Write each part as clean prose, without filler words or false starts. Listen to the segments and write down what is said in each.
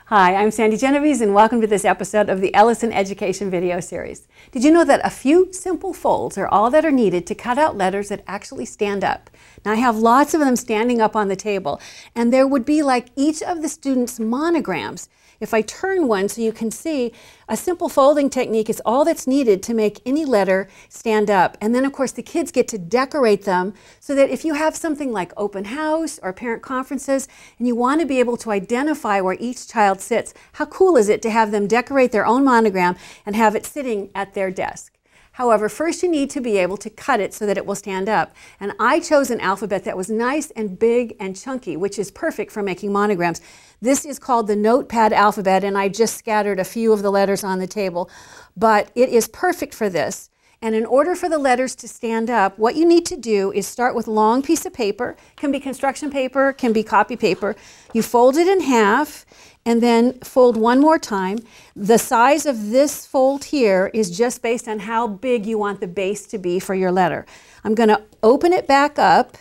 Hi, I'm Sandy Genovese and welcome to this episode of the Ellison Education video series. Did you know that a few simple folds are all that are needed to cut out letters that actually stand up? Now I have lots of them standing up on the table, and there would be like each of the students' monograms. If I turn one so you can see, a simple folding technique is all that's needed to make any letter stand up. And then of course the kids get to decorate them so that if you have something like open house or parent conferences and you want to be able to identify where each child sits, how cool is it to have them decorate their own monogram and have it sitting at their desk? However, first you need to be able to cut it so that it will stand up. And I chose an alphabet that was nice and big and chunky, which is perfect for making monograms. This is called the notepad alphabet, and I just scattered a few of the letters on the table. But it is perfect for this. And in order for the letters to stand up, what you need to do is start with a long piece of paper. It can be construction paper, can be copy paper. You fold it in half and then fold one more time. The size of this fold here is just based on how big you want the base to be for your letter. I'm going to open it back up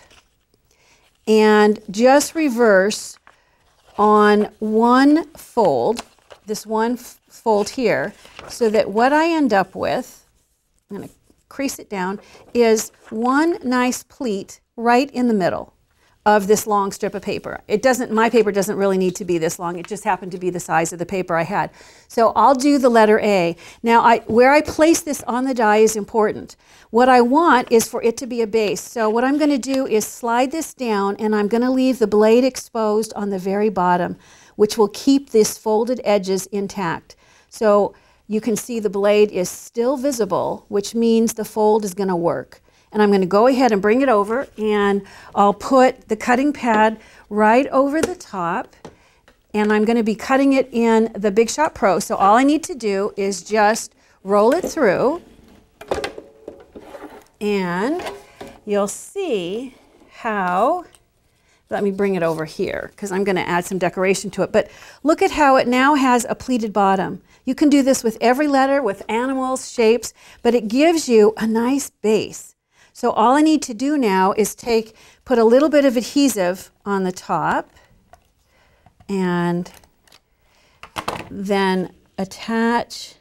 and just reverse on one fold, this one fold here, so that what I end up with, I'm going to crease it down, is one nice pleat right in the middle of this long strip of paper. My paper doesn't really need to be this long. It just happened to be the size of the paper I had. So I'll do the letter A. Now, where I place this on the die is important. What I want is for it to be a base. So what I'm going to do is slide this down, and I'm going to leave the blade exposed on the very bottom, which will keep these folded edges intact. So you can see the blade is still visible, which means the fold is going to work. And I'm going to go ahead and bring it over, and I'll put the cutting pad right over the top, and I'm going to be cutting it in the Big Shot Pro. So all I need to do is just roll it through, and you'll see how, let me bring it over here because I'm going to add some decoration to it. But look at how it now has a pleated bottom. You can do this with every letter, with animals, shapes, but it gives you a nice base. So all I need to do now is put a little bit of adhesive on the top and then attach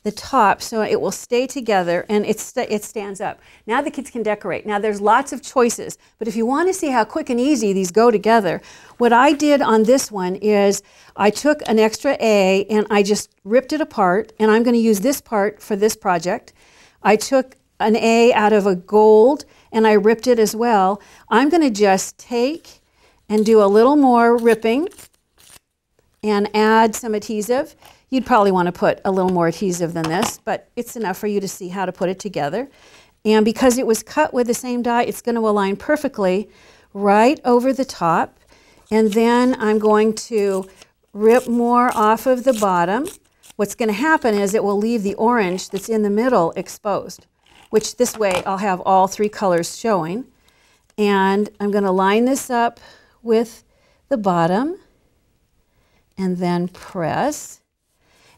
the top so it will stay together and it stands up. Now the kids can decorate. Now there's lots of choices, but if you want to see how quick and easy these go together, what I did on this one is I took an extra A and I just ripped it apart, and I'm going to use this part for this project. I took an A out of a gold and I ripped it as well. I'm going to just take and do a little more ripping and add some adhesive. You'd probably want to put a little more adhesive than this, but it's enough for you to see how to put it together. And because it was cut with the same die, it's going to align perfectly right over the top. And then I'm going to rip more off of the bottom. What's going to happen is it will leave the orange that's in the middle exposed, which this way I'll have all three colors showing. And I'm going to line this up with the bottom and then press.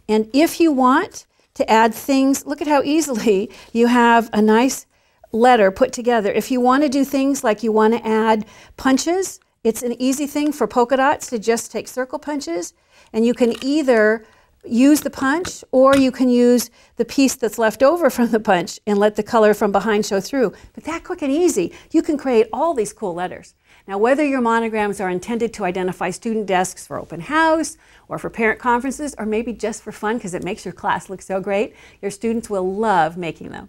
And if you want to add things, look at how easily you have a nice letter put together. If you want to do things like you want to add punches, it's an easy thing for polka dots to just take circle punches, and you can either use the punch or you can use the piece that's left over from the punch and let the color from behind show through. But that quick and easy, you can create all these cool letters. Now, whether your monograms are intended to identify student desks for open house or for parent conferences or maybe just for fun because it makes your class look so great, your students will love making them.